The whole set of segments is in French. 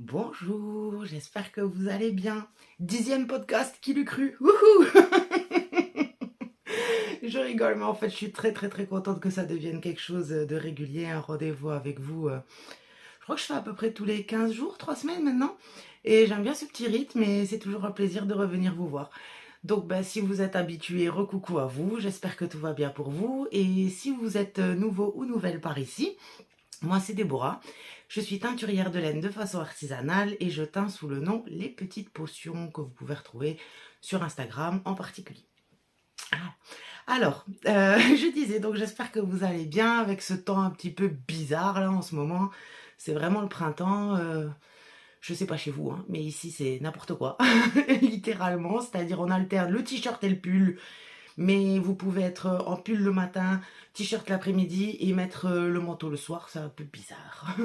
Bonjour, j'espère que vous allez bien. 10e podcast, qui l'eût cru? Wouhou. Je rigole, mais en fait, je suis très contente que ça devienne quelque chose de régulier, un rendez-vous avec vous. Je crois que je fais à peu près tous les 15 jours, 3 semaines maintenant. Et j'aime bien ce petit rythme et c'est toujours un plaisir de revenir vous voir. Donc, si vous êtes habitué, recoucou à vous. J'espère que tout va bien pour vous. Et si vous êtes nouveau ou nouvelle par ici, moi, c'est Déborah. Je suis teinturière de laine de façon artisanale et je teins sous le nom Les Petites Potions que vous pouvez retrouver sur Instagram en particulier. Ah. Alors, je disais, donc j'espère que vous allez bien avec ce temps un petit peu bizarre là en ce moment. C'est vraiment le printemps. Je sais pas chez vous, hein, mais ici c'est n'importe quoi, littéralement. C'est-à-dire on alterne le t-shirt et le pull, mais vous pouvez être en pull le matin, t-shirt l'après-midi et mettre le manteau le soir, c'est un peu bizarre.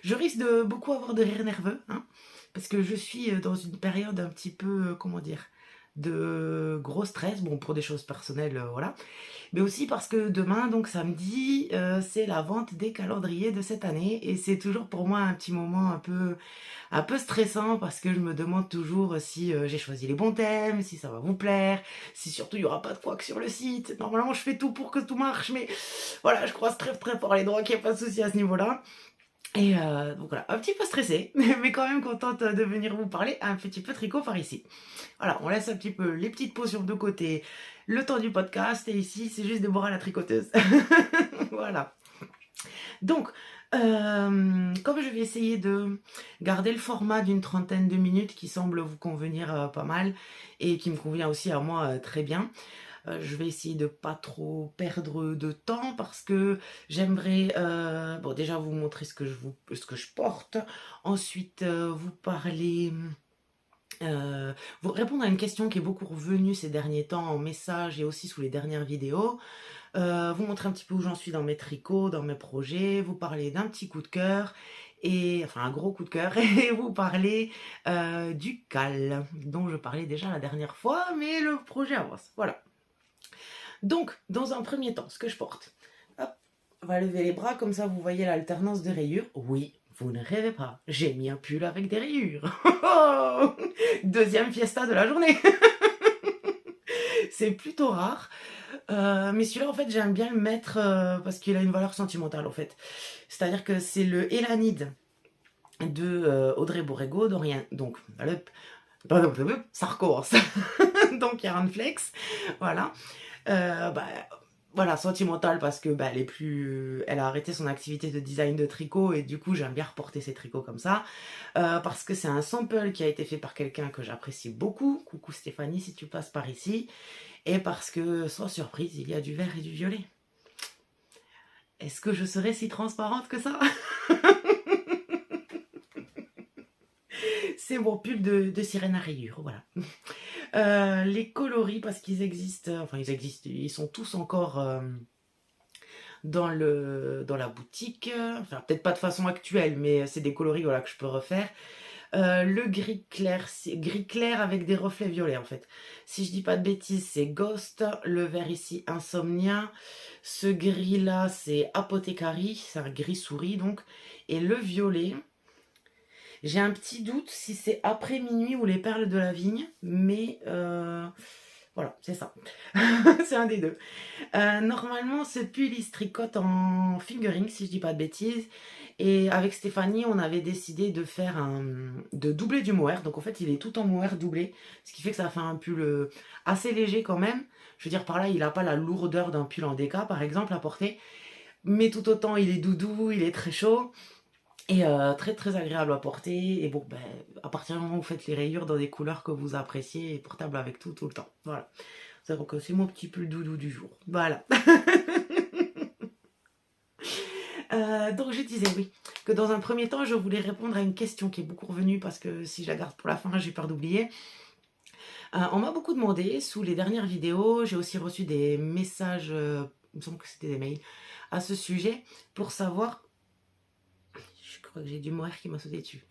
Je risque de beaucoup avoir de rire nerveux, hein, parce que je suis dans une période un petit peu, comment dire, de gros stress, bon pour des choses personnelles, voilà, mais aussi parce que demain, donc samedi, c'est la vente des calendriers de cette année et c'est toujours pour moi un petit moment un peu stressant parce que je me demande toujours si j'ai choisi les bons thèmes, si ça va vous plaire, si surtout il n'y aura pas de couac sur le site. Normalement, je fais tout pour que tout marche, mais voilà, je croise très fort les doigts qu'il n'y a pas de souci à ce niveau-là. Et donc voilà, un petit peu stressée, mais quand même contente de venir vous parler un petit peu tricot par ici. Voilà, on laisse un petit peu les petites potions de côté le temps du podcast, et ici, c'est juste Déborah la tricoteuse. Voilà. Donc, comme je vais essayer de garder le format d'une trentaine de minutes qui semble vous convenir pas mal et qui me convient aussi à moi très bien, je vais essayer de pas trop perdre de temps parce que j'aimerais bon, déjà vous montrer ce que je porte, ensuite vous parler, vous répondre à une question qui est beaucoup revenue ces derniers temps en message et aussi sous les dernières vidéos. Vous montrer un petit peu où j'en suis dans mes tricots, dans mes projets, vous parler d'un petit coup de cœur, et enfin un gros coup de cœur, et vous parler du cal, dont je parlais déjà la dernière fois, mais le projet avance, voilà. Donc, dans un premier temps, ce que je porte, hop, on va lever les bras, comme ça vous voyez l'alternance de rayures. Oui, vous ne rêvez pas, j'ai mis un pull avec des rayures. Deuxième fiesta de la journée. C'est plutôt rare. Mais celui-là, en fait, j'aime bien le mettre parce qu'il a une valeur sentimentale, en fait. C'est-à-dire que c'est le Elanide de Audrey Borrego, d'Orient. Donc, ça recommence. Donc, Yarn Flex, voilà. Bah, voilà, sentimentale parce que elle a arrêté son activité de design de tricot et du coup j'aime bien reporter ses tricots comme ça, parce que c'est un sample qui a été fait par quelqu'un que j'apprécie beaucoup, coucou Stéphanie si tu passes par ici, et parce que sans surprise il y a du vert et du violet. Est-ce que je serais si transparente que ça? C'est mon pull de sirène à rayures, voilà. Les coloris, parce qu'ils existent, enfin ils existent, ils sont tous encore dans la boutique, enfin peut-être pas de façon actuelle, mais c'est des coloris, voilà, que je peux refaire. Le gris clair, c'est gris clair avec des reflets violets en fait. Si je dis pas de bêtises, c'est Ghost. Le vert ici, Insomnia. Ce gris là, c'est Apothecary, c'est un gris souris donc. Et le violet, j'ai un petit doute si c'est après minuit ou les perles de la vigne, mais voilà, c'est ça. C'est un des deux. Normalement, ce pull il se tricote en fingering, si je dis pas de bêtises. Et avec Stéphanie, on avait décidé de doubler du mohair. Donc en fait, il est tout en mohair doublé, ce qui fait que ça fait un pull assez léger quand même. Je veux dire, par là, il n'a pas la lourdeur d'un pull en déca, par exemple, à porter. Mais tout autant, il est doudou, il est très chaud. Et très agréable à porter. Et bon, à partir du moment où vous faites les rayures dans des couleurs que vous appréciez, et portable avec tout le temps. Voilà. Donc c'est mon petit pull doudou du jour. Voilà. Donc je disais oui, que dans un premier temps, je voulais répondre à une question qui est beaucoup revenue parce que si je la garde pour la fin, j'ai peur d'oublier. On m'a beaucoup demandé sous les dernières vidéos, j'ai aussi reçu des messages, il me semble que c'était des mails, à ce sujet, pour savoir... Je crois que j'ai du mohair qui m'a sauté dessus.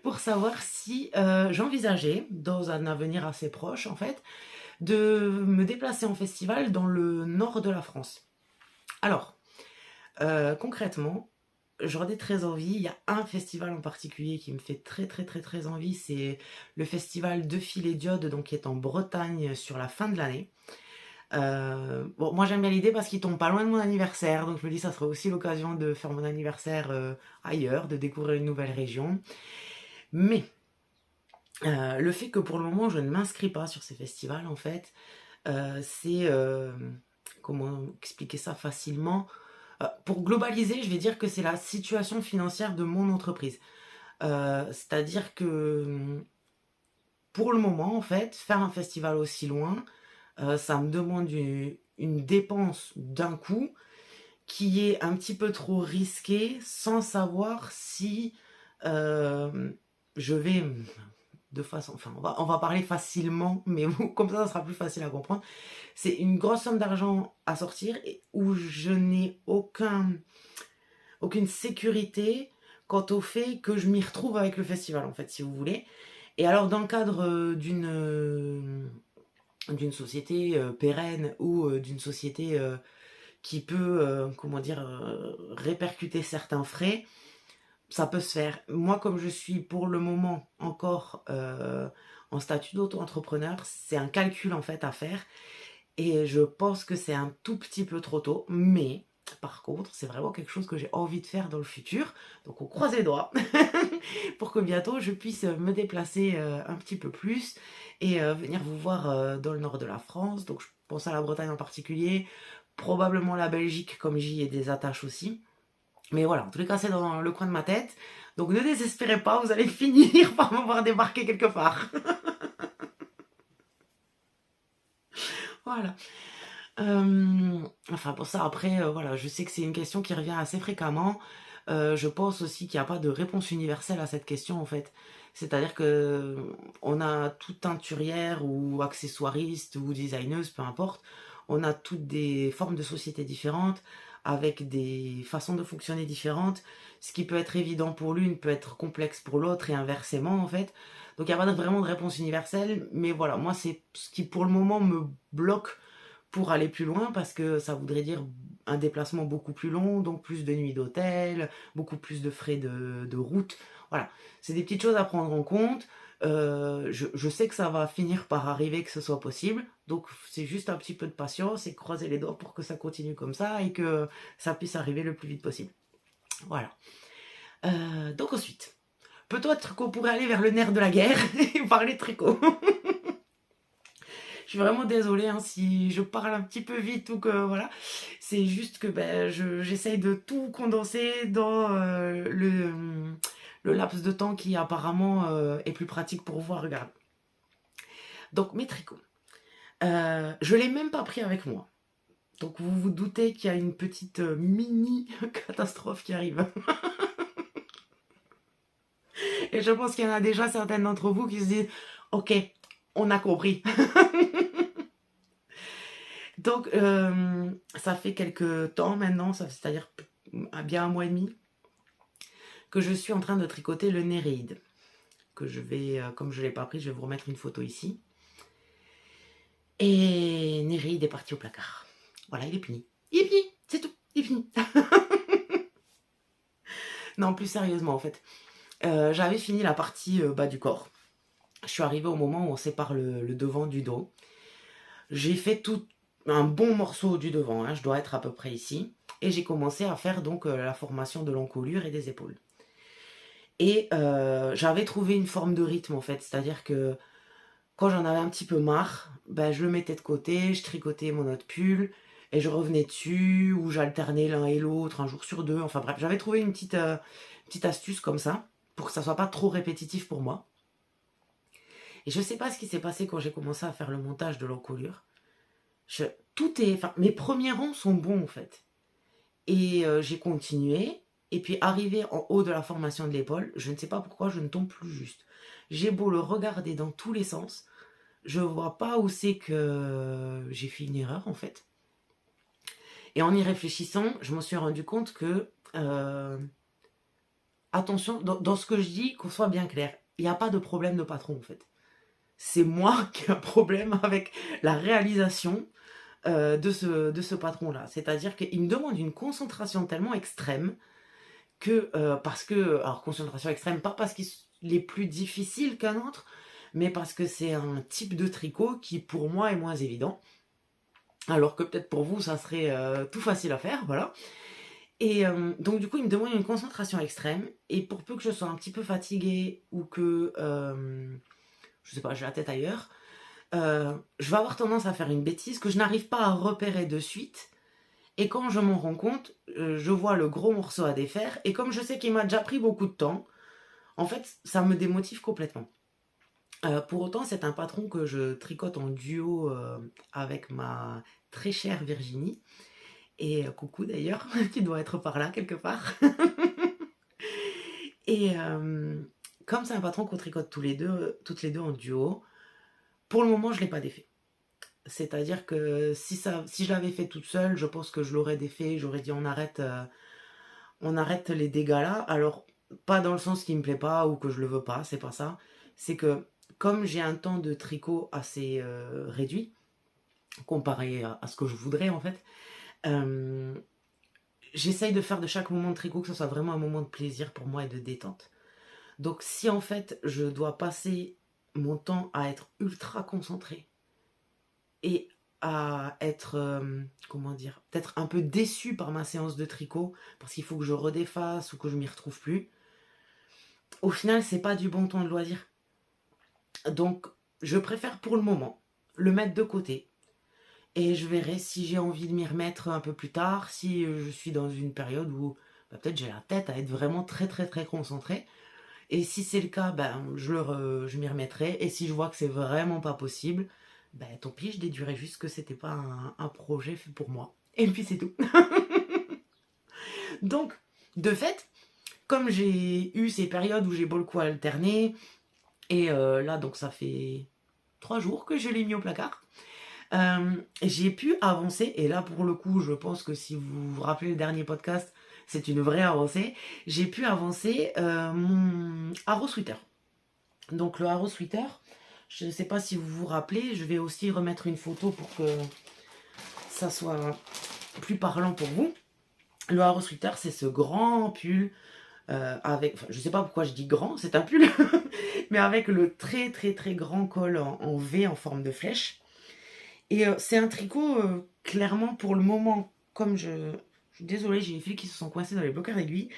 Pour savoir si j'envisageais, dans un avenir assez proche en fait, de me déplacer en festival dans le nord de la France. Alors, concrètement, j'en ai très envie. Il y a un festival en particulier qui me fait très très très très envie, c'est le festival de Fil et Diode, donc qui est en Bretagne sur la fin de l'année. Bon, moi j'aime bien l'idée parce qu'il tombe pas loin de mon anniversaire, donc je me dis ça serait aussi l'occasion de faire mon anniversaire ailleurs, de découvrir une nouvelle région. Mais le fait que pour le moment je ne m'inscris pas sur ces festivals, en fait, c'est comment expliquer ça facilement? Pour globaliser, je vais dire que c'est la situation financière de mon entreprise. C'est-à-dire que pour le moment, en fait, faire un festival aussi loin, ça me demande une dépense d'un coup qui est un petit peu trop risquée sans savoir si je vais de façon, enfin on va parler facilement, mais comme ça sera plus facile à comprendre. C'est une grosse somme d'argent à sortir et où je n'ai aucune sécurité quant au fait que je m'y retrouve avec le festival, en fait, si vous voulez. Et alors dans le cadre d'une société pérenne ou d'une société qui peut, comment dire, répercuter certains frais, ça peut se faire. Moi, comme je suis pour le moment encore en statut d'auto-entrepreneur, c'est un calcul en fait à faire. Et je pense que c'est un tout petit peu trop tôt, mais par contre, c'est vraiment quelque chose que j'ai envie de faire dans le futur. Donc on croise les doigts pour que bientôt je puisse me déplacer un petit peu plus et venir vous voir dans le nord de la France. Donc je pense à la Bretagne en particulier, probablement la Belgique comme j'y ai des attaches aussi. Mais voilà, en tous les cas, c'est dans le coin de ma tête. Donc ne désespérez pas, vous allez finir par me voir débarquer quelque part. Voilà. Enfin, pour ça, après, voilà, je sais que c'est une question qui revient assez fréquemment. Je pense aussi qu'il n'y a pas de réponse universelle à cette question, en fait. C'est-à-dire que on a toute teinturière ou accessoiriste ou designeuse, peu importe. On a toutes des formes de société différentes, avec des façons de fonctionner différentes. Ce qui peut être évident pour l'une peut être complexe pour l'autre et inversement, en fait. Donc il n'y a pas vraiment de réponse universelle, mais voilà, moi c'est ce qui pour le moment me bloque pour aller plus loin parce que ça voudrait dire un déplacement beaucoup plus long, donc plus de nuits d'hôtel, beaucoup plus de frais de route. Voilà, c'est des petites choses à prendre en compte. Je sais que ça va finir par arriver, que ce soit possible. Donc c'est juste un petit peu de patience et croiser les doigts pour que ça continue comme ça et que ça puisse arriver le plus vite possible. Voilà. Donc ensuite, peut-être qu'on pourrait aller vers le nerf de la guerre et parler de tricot. Je suis vraiment désolée hein, si je parle un petit peu vite ou que voilà. C'est juste que j'essaye de tout condenser dans le laps de temps qui apparemment est plus pratique pour vous à regarder. Donc mes tricots. Je l'ai même pas pris avec moi. Donc vous vous doutez qu'il y a une petite mini catastrophe qui arrive. Et je pense qu'il y en a déjà certaines d'entre vous qui se disent « Ok, on a compris ». Donc, ça fait quelques temps maintenant, c'est-à-dire bien un mois et demi, que je suis en train de tricoter le Néréide. Que je vais, comme je ne l'ai pas pris, je vais vous remettre une photo ici. Et Néréide est parti au placard. Voilà, il est fini. Il est fini, c'est tout, il est fini. Non, plus sérieusement en fait. J'avais fini la partie bas du corps. Je suis arrivée au moment où on sépare le devant du dos. J'ai fait tout un bon morceau du devant, hein, je dois être à peu près ici. Et j'ai commencé à faire donc la formation de l'encolure et des épaules. Et j'avais trouvé une forme de rythme en fait, c'est-à-dire que quand j'en avais un petit peu marre, je le mettais de côté, je tricotais mon autre pull et je revenais dessus ou j'alternais l'un et l'autre un jour sur deux. Enfin bref, j'avais trouvé une petite astuce comme ça pour que ça soit pas trop répétitif pour moi. Et je sais pas ce qui s'est passé quand j'ai commencé à faire le montage de l'encolure. Mes premiers rangs sont bons en fait. Et j'ai continué. Et puis arrivé en haut de la formation de l'épaule, je ne sais pas pourquoi je ne tombe plus juste. J'ai beau le regarder dans tous les sens, je vois pas où c'est que j'ai fait une erreur en fait. Et en y réfléchissant, je me suis rendu compte que attention, dans ce que je dis, qu'on soit bien clair, il n'y a pas de problème de patron en fait. C'est moi qui ai un problème avec la réalisation de ce patron-là. C'est-à-dire qu'il me demande une concentration tellement extrême que parce que, alors concentration extrême, pas parce qu'il est plus difficile qu'un autre, mais parce que c'est un type de tricot qui pour moi est moins évident. Alors que peut-être pour vous ça serait tout facile à faire, voilà. Et donc du coup il me demande une concentration extrême, et pour peu que je sois un petit peu fatiguée ou que, je sais pas, j'ai la tête ailleurs, je vais avoir tendance à faire une bêtise que je n'arrive pas à repérer de suite. Et quand je m'en rends compte, je vois le gros morceau à défaire, et comme je sais qu'il m'a déjà pris beaucoup de temps, en fait, ça me démotive complètement. Pour autant, c'est un patron que je tricote en duo avec ma très chère Virginie. Et coucou d'ailleurs, tu dois être par là quelque part. Et comme c'est un patron qu'on tricote toutes les deux en duo, pour le moment, je ne l'ai pas défait. C'est-à-dire que si je l'avais fait toute seule, je pense que je l'aurais défait, j'aurais dit on arrête les dégâts là. Alors, pas dans le sens qui me plaît pas ou que je le veux pas, c'est pas ça. C'est que comme j'ai un temps de tricot assez réduit, comparé à ce que je voudrais en fait, j'essaye de faire de chaque moment de tricot que ce soit vraiment un moment de plaisir pour moi et de détente. Donc si en fait je dois passer mon temps à être ultra concentrée et à être, comment dire, peut-être un peu déçue par ma séance de tricot parce qu'il faut que je redéfasse ou que je m'y retrouve plus, au final c'est pas du bon temps de loisir. Donc je préfère pour le moment le mettre de côté, et je verrai si j'ai envie de m'y remettre un peu plus tard, si je suis dans une période où peut-être j'ai la tête à être vraiment très très très concentrée. Et si c'est le cas, je m'y remettrai. Et si je vois que c'est vraiment pas possible, tant pis, je déduirai juste que c'était pas un projet fait pour moi. Et puis c'est tout. Donc, de fait, comme j'ai eu ces périodes où j'ai beaucoup alterné, et là donc ça fait 3 jours que je l'ai mis au placard, j'ai pu avancer, et là pour le coup je pense que si vous vous rappelez le dernier podcast, c'est une vraie avancée. J'ai pu avancer mon Arrow Sweater. Donc le Arrow Sweater, je ne sais pas si vous vous rappelez, je vais aussi remettre une photo pour que ça soit plus parlant pour vous. Le Arrow Sweater, c'est ce grand pull avec, enfin, je ne sais pas pourquoi je dis grand, c'est un pull, mais avec le très très très grand col en V en forme de flèche. Et c'est un tricot, clairement pour le moment, comme je suis désolée, j'ai les fils qui se sont coincés dans les bloqueurs d'aiguilles.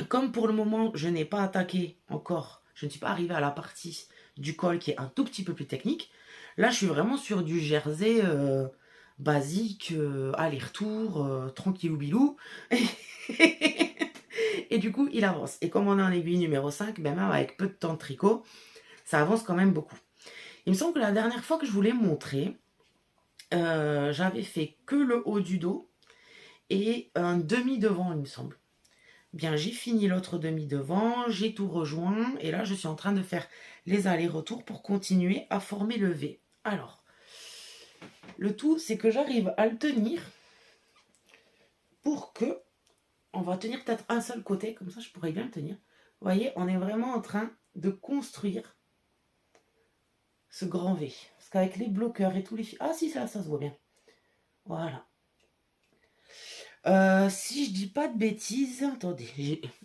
Comme pour le moment, je n'ai pas attaqué encore, je ne suis pas arrivée à la partie du col qui est un tout petit peu plus technique. Là, je suis vraiment sur du jersey basique, aller-retour, tranquillou bilou. Et du coup, il avance. Et comme on est en aiguille numéro 5, même avec peu de temps de tricot, ça avance quand même beaucoup. Il me semble que la dernière fois que je vous l'ai montré, j'avais fait que le haut du dos et un demi devant, il me semble. Bien, j'ai fini l'autre demi devant, j'ai tout rejoint, et là je suis en train de faire les allers-retours pour continuer à former le V. Alors, le tout c'est que j'arrive à le tenir pour que, on va tenir peut-être un seul côté, comme ça je pourrais bien le tenir. Vous voyez, on est vraiment en train de construire ce grand V. Parce qu'avec les bloqueurs et tous les fils... Ah si, ça se voit bien. Voilà. Si je dis pas de bêtises, attendez,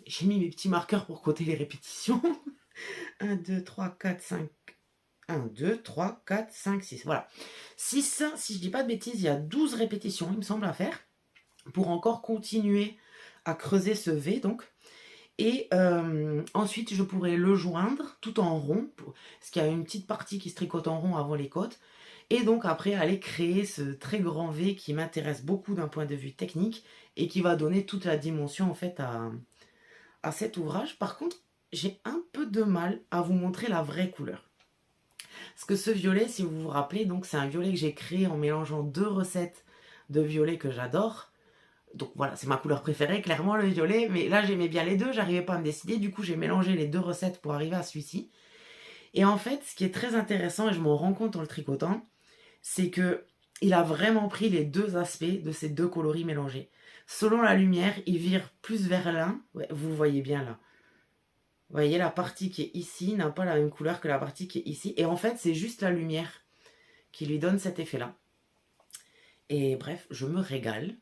j'ai mis mes petits marqueurs pour coter les répétitions. 1, 2, 3, 4, 5. 1, 2, 3, 4, 5, 6. Voilà. 6, si je dis pas de bêtises, il y a 12 répétitions, il me semble, à faire. Pour encore continuer à creuser ce V, donc. Et ensuite, je pourrais le joindre tout en rond, parce qu'il y a une petite partie qui se tricote en rond avant les côtes. Et donc après, aller créer ce très grand V qui m'intéresse beaucoup d'un point de vue technique et qui va donner toute la dimension en fait à cet ouvrage. Par contre, j'ai un peu de mal à vous montrer la vraie couleur. Parce que ce violet, si vous vous rappelez, donc c'est un violet que j'ai créé en mélangeant 2 recettes de violet que j'adore. Donc voilà, c'est ma couleur préférée, clairement le violet. Mais là, j'aimais bien les deux, j'arrivais pas à me décider. Du coup, j'ai mélangé les 2 recettes pour arriver à celui-ci. Et en fait, ce qui est très intéressant, et je m'en rends compte en le tricotant, c'est que il a vraiment pris les 2 aspects de ces 2 coloris mélangés. Selon la lumière, il vire plus vers l'un. Ouais, vous le voyez bien là. Vous voyez, la partie qui est ici n'a pas la même couleur que la partie qui est ici. Et en fait, c'est juste la lumière qui lui donne cet effet-là. Et bref, je me régale.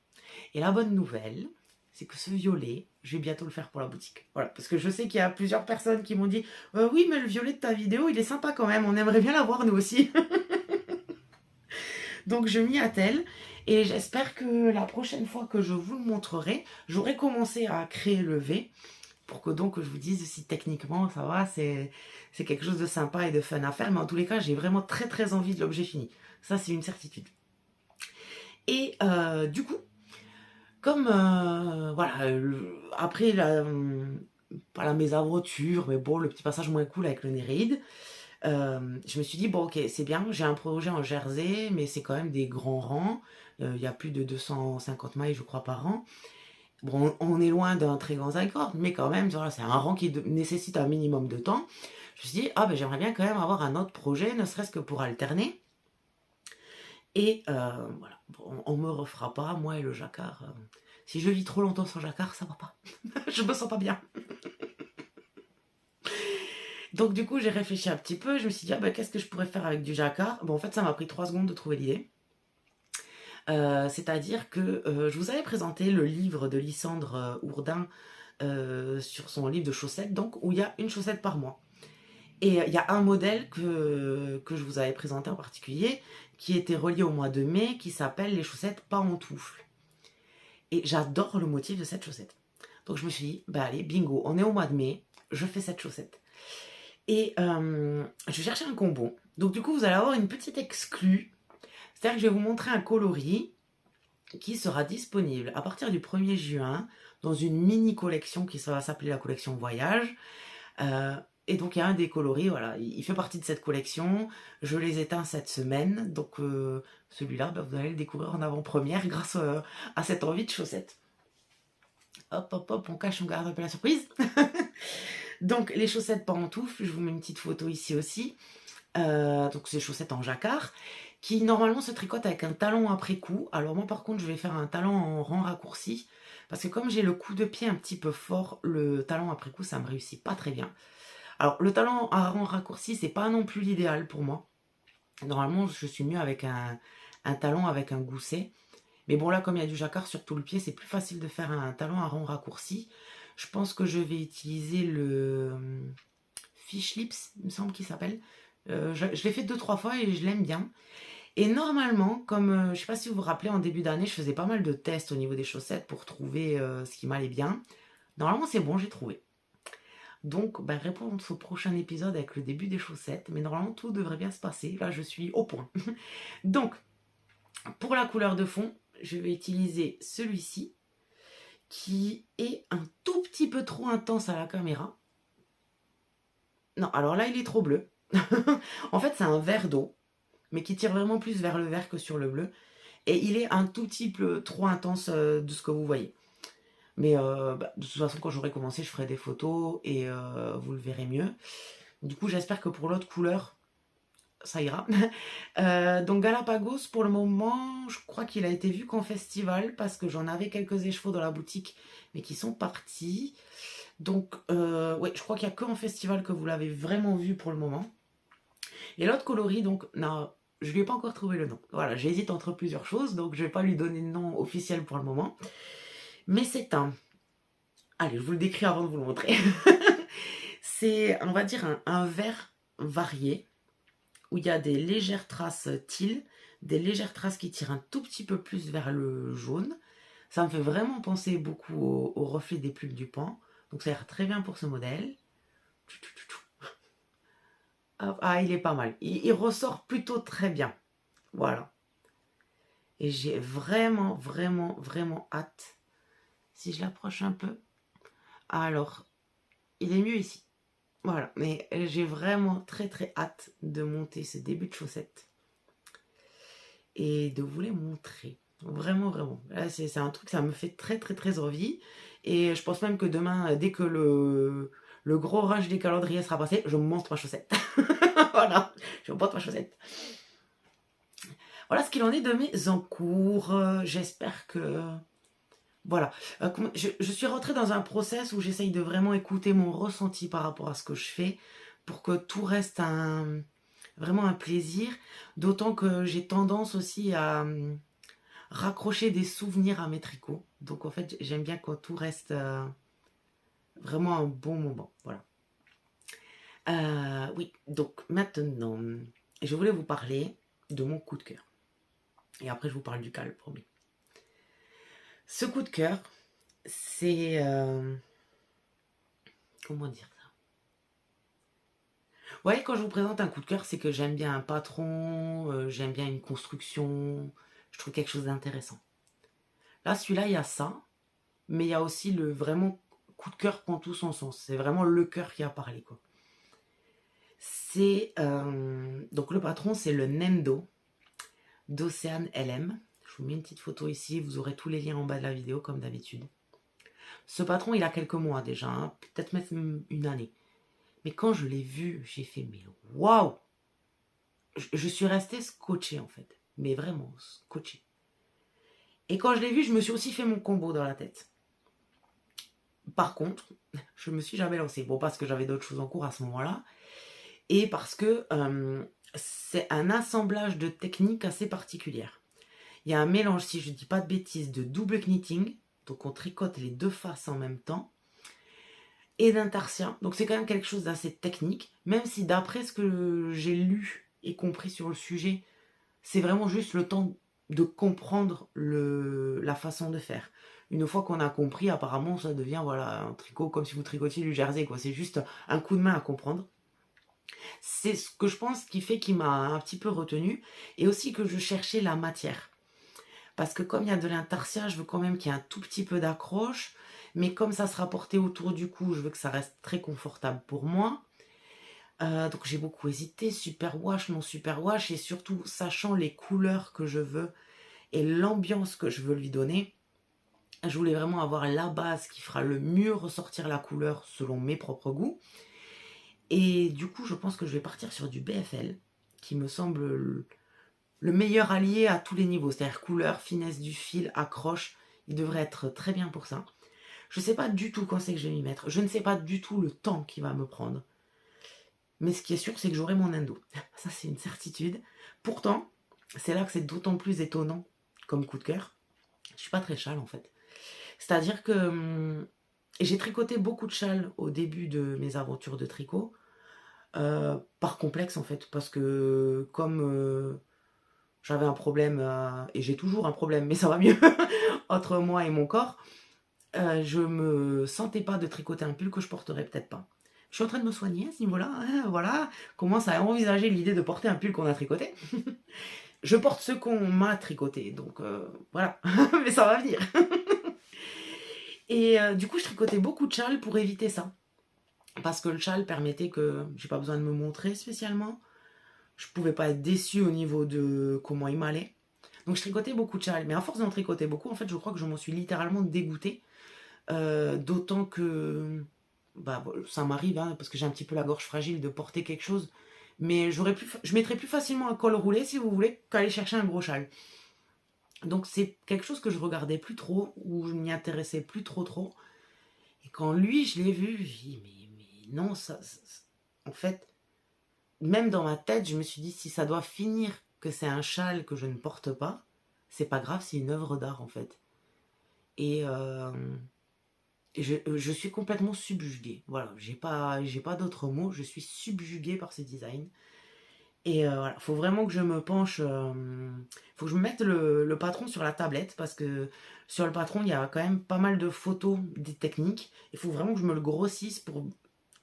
Et la bonne nouvelle, c'est que ce violet, je vais bientôt le faire pour la boutique. Voilà, parce que je sais qu'il y a plusieurs personnes qui m'ont dit oui, mais le violet de ta vidéo, il est sympa quand même, on aimerait bien l'avoir nous aussi. Donc je m'y attelle et j'espère que la prochaine fois que je vous le montrerai, j'aurai commencé à créer le V pour que donc je vous dise si techniquement ça va, c'est quelque chose de sympa et de fun à faire. Mais en tous les cas, j'ai vraiment très très envie de l'objet fini. Ça, c'est une certitude. Et du coup, comme voilà, après pas la mésaventure, mais bon, le petit passage moins cool avec le Néréide, je me suis dit, bon ok, c'est bien, j'ai un projet en Jersey, mais c'est quand même des grands rangs. Il y a plus de 250 mailles, je crois, par rang. Bon, on est loin d'un très grand accord, mais quand même, voilà, c'est un rang qui nécessite un minimum de temps. Je me suis dit, ah ben j'aimerais bien quand même avoir un autre projet, ne serait-ce que pour alterner. Et voilà, bon, on me refera pas, moi et le jacquard. Si je vis trop longtemps sans jacquard, ça va pas. Je me sens pas bien. Donc du coup, j'ai réfléchi un petit peu, je me suis dit, ah, ben, qu'est-ce que je pourrais faire avec du jacquard? Bon, en fait, ça m'a pris 3 secondes de trouver l'idée. C'est-à-dire que je vous avais présenté le livre de Lysandre Ourdin sur son livre de chaussettes, donc où il y a une chaussette par mois. Et il y a un modèle que je vous avais présenté en particulier, qui était relié au mois de mai, qui s'appelle les chaussettes pantoufles. Et j'adore le motif de cette chaussette. Donc je me suis dit, bah allez, bingo, on est au mois de mai, je fais cette chaussette. Et je vais chercher un combo. Donc du coup, vous allez avoir une petite exclue. C'est-à-dire que je vais vous montrer un coloris qui sera disponible à partir du 1er juin dans une mini collection qui va s'appeler la collection Voyage. Et donc il y a un des coloris, voilà, il fait partie de cette collection. Je les éteins cette semaine, donc celui-là, bah, vous allez le découvrir en avant-première grâce à cette envie de chaussette. Hop, hop, hop, on cache, on garde un peu la surprise. Donc les chaussettes pantoufles, je vous mets une petite photo ici aussi. Donc ces chaussettes en jacquard qui normalement se tricotent avec un talon après cou. Alors moi par contre je vais faire un talon en rang raccourci parce que comme j'ai le coup de pied un petit peu fort, le talon après cou ça me réussit pas très bien. Alors le talon à rang raccourci c'est pas non plus l'idéal pour moi. Normalement je suis mieux avec un talon avec un gousset. Mais bon là comme il y a du jacquard sur tout le pied c'est plus facile de faire un talon à rang raccourci. Je pense que je vais utiliser le Fish Lips, il me semble qu'il s'appelle. Je l'ai fait 2-3 fois et je l'aime bien. Et normalement, comme je ne sais pas si vous vous rappelez, en début d'année, je faisais pas mal de tests au niveau des chaussettes pour trouver ce qui m'allait bien. Normalement, c'est bon, j'ai trouvé. Donc, ben, réponse au prochain épisode avec le début des chaussettes. Mais normalement, tout devrait bien se passer. Là, je suis au point. Donc, pour la couleur de fond, je vais utiliser celui-ci qui est un tout petit peu trop intense à la caméra. Non, alors là, il est trop bleu. En fait, c'est un vert d'eau, mais qui tire vraiment plus vers le vert que sur le bleu. Et il est un tout petit peu trop intense de ce que vous voyez. Mais bah, de toute façon, quand j'aurai commencé, je ferai des photos et vous le verrez mieux. Du coup, j'espère que pour l'autre couleur, ça ira. Donc Galapagos, pour le moment, je crois qu'il a été vu qu'en festival, parce que j'en avais quelques écheveaux dans la boutique, mais qui sont partis. Donc, ouais, je crois qu'il n'y a qu'en festival que vous l'avez vraiment vu pour le moment. Et l'autre coloris, donc, non, je lui ai pas encore trouvé le nom. Voilà, j'hésite entre plusieurs choses, donc je vais pas lui donner de nom officiel pour le moment. Mais c'est un... Allez, je vous le décris avant de vous le montrer. C'est, on va dire, un vert varié, où il y a des légères traces teal, des légères traces qui tirent un tout petit peu plus vers le jaune. Ça me fait vraiment penser beaucoup au reflet des plumes du pan. Donc ça ira très bien pour ce modèle. Ah, il est pas mal. Il ressort plutôt très bien. Voilà. Et j'ai vraiment, vraiment, vraiment hâte. Si je l'approche un peu. Alors, il est mieux ici. Voilà. Mais j'ai vraiment très, très hâte de monter ce début de chaussette. Et de vous les montrer. Vraiment, vraiment. Là, c'est un truc, ça me fait très, très, très envie. Et je pense même que demain, dès que le gros rush des calendriers sera passé, je monte ma chaussette. Voilà, je monte ma chaussette. Voilà ce qu'il en est de mes encours. J'espère que... Voilà. Je suis rentrée dans un process où j'essaye de vraiment écouter mon ressenti par rapport à ce que je fais pour que tout reste vraiment un plaisir. D'autant que j'ai tendance aussi à raccrocher des souvenirs à mes tricots. Donc en fait, j'aime bien quand tout reste vraiment un bon moment. Voilà. Oui, donc maintenant, je voulais vous parler de mon coup de cœur. Et après, je vous parle du cal, promis. Ce coup de cœur, c'est... comment dire ça? Vous voyez, quand je vous présente un coup de cœur, c'est que j'aime bien un patron, j'aime bien une construction, je trouve quelque chose d'intéressant. Là, celui-là, il y a ça, mais il y a aussi le vraiment coup de cœur prend tout son sens. C'est vraiment le cœur qui a parlé, quoi. C'est donc le patron, c'est le Nendo d'Océane LM. Je vous mets une petite photo ici, vous aurez tous les liens en bas de la vidéo comme d'habitude. Ce patron, il a quelques mois déjà, hein, peut-être même une année. Mais quand je l'ai vu, j'ai fait mais waouh! Je suis restée scotchée en fait, mais vraiment scotchée. Et quand je l'ai vu, je me suis aussi fait mon combo dans la tête. Par contre, je me suis jamais lancée. Bon, parce que j'avais d'autres choses en cours à ce moment-là. Et parce que c'est un assemblage de techniques assez particulières. Il y a un mélange, si je ne dis pas de bêtises, de double knitting. Donc on tricote les deux faces en même temps. Et d'intarsia. Donc c'est quand même quelque chose d'assez technique. Même si d'après ce que j'ai lu et compris sur le sujet, c'est vraiment juste le temps de comprendre la façon de faire. Une fois qu'on a compris, apparemment, ça devient voilà, un tricot comme si vous tricotiez du jersey, quoi. C'est juste un coup de main à comprendre. C'est ce que je pense qui fait qu'il m'a un petit peu retenu. Et aussi que je cherchais la matière. Parce que comme il y a de l'intarsia, je veux quand même qu'il y ait un tout petit peu d'accroche. Mais comme ça sera porté autour du cou, je veux que ça reste très confortable pour moi. Donc j'ai beaucoup hésité, superwash, non superwash, et surtout sachant les couleurs que je veux et l'ambiance que je veux lui donner, je voulais vraiment avoir la base qui fera le mieux ressortir la couleur selon mes propres goûts. Et du coup, je pense que je vais partir sur du BFL, qui me semble le meilleur allié à tous les niveaux, c'est-à-dire couleur, finesse du fil, accroche, il devrait être très bien pour ça. Je ne sais pas du tout quand c'est que je vais m'y mettre, je ne sais pas du tout le temps qu'il va me prendre. Mais ce qui est sûr, c'est que j'aurai mon endo. Ça, c'est une certitude. Pourtant, c'est là que c'est d'autant plus étonnant comme coup de cœur. Je suis pas très châle, en fait. C'est-à-dire que j'ai tricoté beaucoup de châles au début de mes aventures de tricot. Par complexe, en fait. Parce que comme j'avais un problème, et j'ai toujours un problème, mais ça va mieux, entre moi et mon corps, je me sentais pas de tricoter un pull que je porterais peut-être pas. Je suis en train de me soigner à ce niveau-là, hein, voilà. Commence à envisager l'idée de porter un pull qu'on a tricoté. Je porte ce qu'on m'a tricoté, donc voilà. Mais ça va venir. Et du coup, je tricotais beaucoup de châles pour éviter ça. Parce que le châle permettait que j'ai pas besoin de me montrer spécialement. Je pouvais pas être déçue au niveau de comment il m'allait. Donc je tricotais beaucoup de châles. Mais à force d'en tricoter beaucoup, en fait, je crois que je m'en suis littéralement dégoûtée. D'autant que bah, ça m'arrive, hein, parce que j'ai un petit peu la gorge fragile de porter quelque chose. Mais je mettrais plus facilement un col roulé, si vous voulez, qu'aller chercher un gros châle. Donc c'est quelque chose que je regardais plus trop, ou je m'y intéressais plus trop. Et quand lui, je l'ai vu, je dit mais non, en fait, même dans ma tête, je me suis dit, si ça doit finir que c'est un châle que je ne porte pas, c'est pas grave, c'est une œuvre d'art, en fait. Et je suis complètement subjuguée. Voilà, j'ai pas d'autres mots, je suis subjuguée par ce design. Et voilà, faut vraiment que je me penche, faut que je me mette le patron sur la tablette, parce que sur le patron, il y a quand même pas mal de photos des techniques. Il faut vraiment que je me le grossisse pour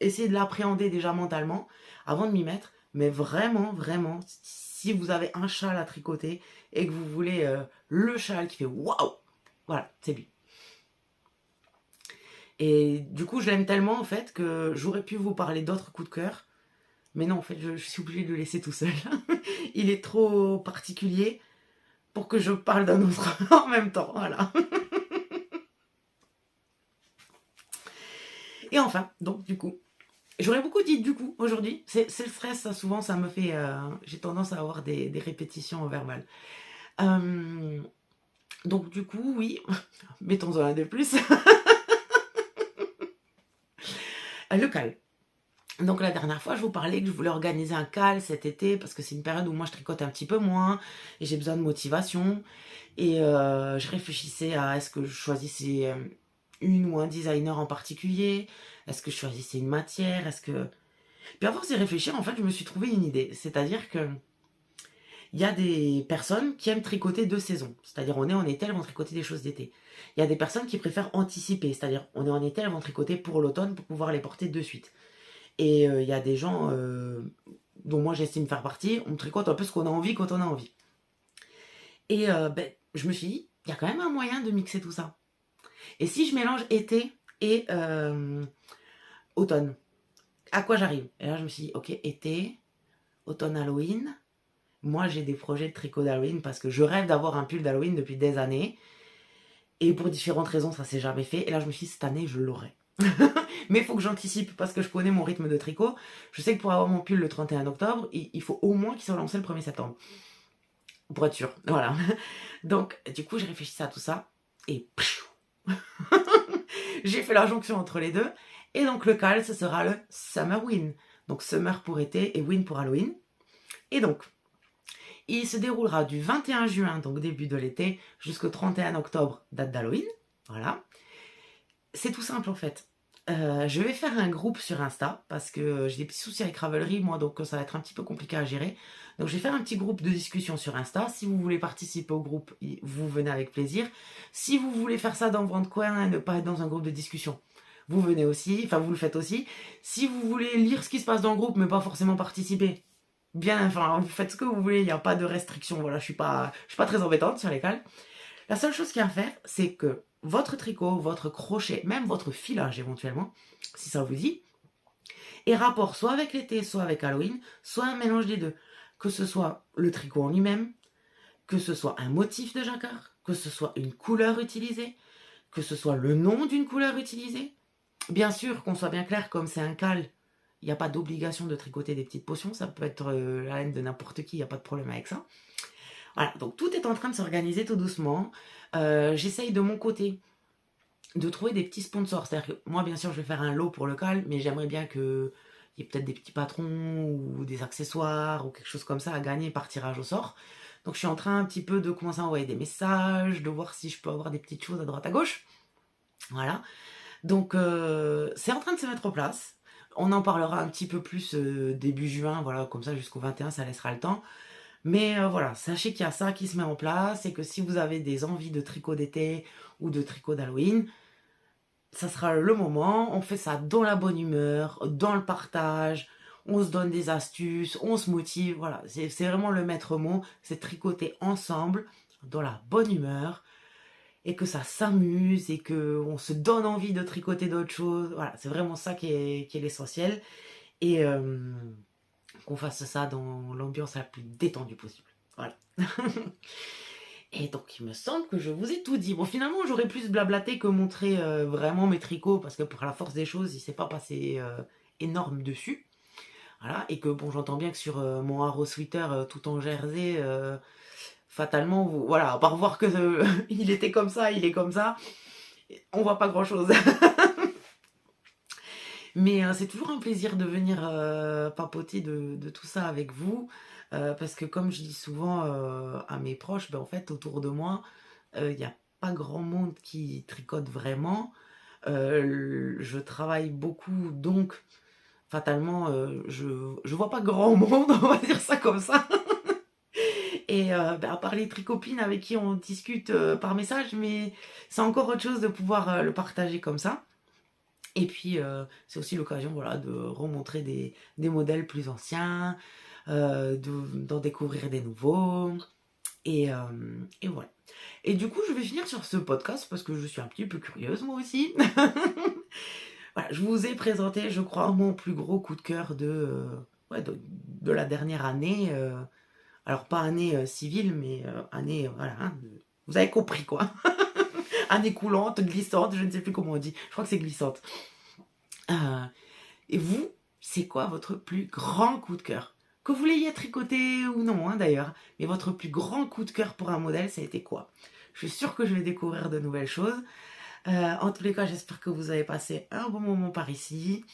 essayer de l'appréhender déjà mentalement avant de m'y mettre. Mais vraiment, vraiment, si vous avez un châle à tricoter et que vous voulez le châle qui fait waouh, voilà, c'est lui. Et du coup, je l'aime tellement en fait que j'aurais pu vous parler d'autres coups de cœur. Mais non, en fait, je suis obligée de le laisser tout seul. Il est trop particulier pour que je parle d'un autre en même temps. Voilà. Et enfin, donc du coup, j'aurais beaucoup dit du coup aujourd'hui. C'est le stress, ça, souvent, ça me fait... j'ai tendance à avoir des répétitions verbales. Donc du coup, oui, mettons-en un de plus. Le cal. Donc la dernière fois, je vous parlais que je voulais organiser un call cet été parce que c'est une période où moi je tricote un petit peu moins et j'ai besoin de motivation. Et je réfléchissais à est-ce que je choisissais une ou un designer en particulier, est-ce que je choisissais une matière, est-ce que... Puis à force d'y réfléchir, en fait, je me suis trouvé une idée. C'est-à-dire que il y a des personnes qui aiment tricoter de saison. C'est-à-dire on est en été, elles vont tricoter des choses d'été. Il y a des personnes qui préfèrent anticiper. C'est-à-dire on est en été, elles vont tricoter pour l'automne pour pouvoir les porter de suite. Et il y a des gens dont moi j'estime faire partie, on tricote un peu ce qu'on a envie quand on a envie. Et je me suis dit, il y a quand même un moyen de mixer tout ça. Et si je mélange été et automne, à quoi j'arrive? Et là je me suis dit, ok, été, automne, Halloween. Moi j'ai des projets de tricot d'Halloween parce que je rêve d'avoir un pull d'Halloween depuis des années. Et pour différentes raisons, ça s'est jamais fait. Et là je me suis dit, cette année je l'aurai. Mais il faut que j'anticipe parce que je connais mon rythme de tricot. Je sais que pour avoir mon pull le 31 octobre, il faut au moins qu'il soit lancé le 1er septembre. Pour être sûr. Voilà. Donc, du coup, j'ai réfléchi à tout ça. Et j'ai fait la jonction entre les deux. Et donc, le call, ce sera le Summer Win. Donc, Summer pour été et Win pour Halloween. Et donc, il se déroulera du 21 juin, donc début de l'été, jusqu'au 31 octobre, date d'Halloween. Voilà. C'est tout simple en fait. Je vais faire un groupe sur Insta parce que j'ai des petits soucis avec Ravelry, moi, donc ça va être un petit peu compliqué à gérer. Donc je vais faire un petit groupe de discussion sur Insta. Si vous voulez participer au groupe, vous venez avec plaisir. Si vous voulez faire ça dans votre coin et ne pas être dans un groupe de discussion, vous venez aussi, enfin vous le faites aussi. Si vous voulez lire ce qui se passe dans le groupe mais pas forcément participer, bien, enfin vous faites ce que vous voulez, il n'y a pas de restriction. Voilà, je suis pas très embêtante sur les cales. La seule chose qu'il y a à faire, c'est que votre tricot, votre crochet, même votre filage éventuellement, si ça vous dit, ait rapport soit avec l'été, soit avec Halloween, soit un mélange des deux. Que ce soit le tricot en lui-même, que ce soit un motif de jacquard, que ce soit une couleur utilisée, que ce soit le nom d'une couleur utilisée. Bien sûr, qu'on soit bien clair, comme c'est un cal, il n'y a pas d'obligation de tricoter des petites potions, ça peut être la laine de n'importe qui, il n'y a pas de problème avec ça. Voilà, donc tout est en train de s'organiser tout doucement. J'essaye de mon côté de trouver des petits sponsors. C'est-à-dire que moi, bien sûr, je vais faire un lot pour le cal, mais j'aimerais bien qu'il y ait peut-être des petits patrons ou des accessoires ou quelque chose comme ça à gagner par tirage au sort. Donc je suis en train un petit peu de commencer à envoyer des messages, de voir si je peux avoir des petites choses à droite à gauche. Voilà. Donc c'est en train de se mettre en place. On en parlera un petit peu plus début juin, voilà, comme ça jusqu'au 21, ça laissera le temps. Mais voilà, sachez qu'il y a ça qui se met en place et que si vous avez des envies de tricot d'été ou de tricot d'Halloween, ça sera le moment. On fait ça dans la bonne humeur, dans le partage, on se donne des astuces, on se motive. Voilà, c'est vraiment le maître mot, c'est tricoter ensemble, dans la bonne humeur, et que ça s'amuse et qu'on se donne envie de tricoter d'autres choses. Voilà, c'est vraiment ça qui est l'essentiel. Et qu'on fasse ça dans l'ambiance la plus détendue possible. Voilà. Et donc, il me semble que je vous ai tout dit. Bon, finalement, j'aurais plus blablaté que montrer vraiment mes tricots, parce que pour la force des choses, il s'est pas passé énorme dessus. Voilà. Et que, bon, j'entends bien que sur mon Arrow Sweater tout en jersey, fatalement, voilà, à part voir que il était comme ça, il est comme ça, on voit pas grand-chose. Mais c'est toujours un plaisir de venir papoter de tout ça avec vous. Parce que comme je dis souvent à mes proches, ben, en fait, autour de moi, il n'y a pas grand monde qui tricote vraiment. Je travaille beaucoup, donc fatalement, je vois pas grand monde, on va dire ça comme ça. Et ben, à part les tricopines avec qui on discute par message, mais c'est encore autre chose de pouvoir le partager comme ça. Et puis, c'est aussi l'occasion, voilà, de remontrer des modèles plus anciens, d'en découvrir des nouveaux. Et voilà. Et du coup, je vais finir sur ce podcast parce que je suis un petit peu curieuse, moi aussi. Voilà, je vous ai présenté, je crois, mon plus gros coup de cœur ouais, de la dernière année. Alors, pas année civile, mais année, voilà, hein, vous avez compris, quoi. Année coulante, glissante, je ne sais plus comment on dit. Je crois que c'est glissante. Et vous, c'est quoi votre plus grand coup de cœur? Que vous l'ayez tricoté ou non, hein, d'ailleurs. Mais votre plus grand coup de cœur pour un modèle, ça a été quoi? Je suis sûre que je vais découvrir de nouvelles choses. En tous les cas, j'espère que vous avez passé un bon moment par ici.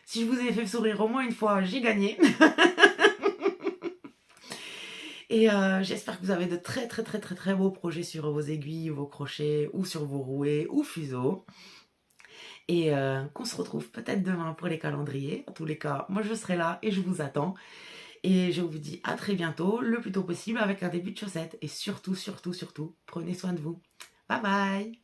Si je vous ai fait sourire au moins une fois, j'ai gagné. Et j'espère que vous avez de très très très très très beaux projets sur vos aiguilles, vos crochets, ou sur vos rouets ou fuseaux. Et qu'on se retrouve peut-être demain pour les calendriers. En tous les cas, moi je serai là et je vous attends. Et je vous dis à très bientôt, le plus tôt possible avec un début de chaussettes. Et surtout, surtout, surtout, prenez soin de vous. Bye bye!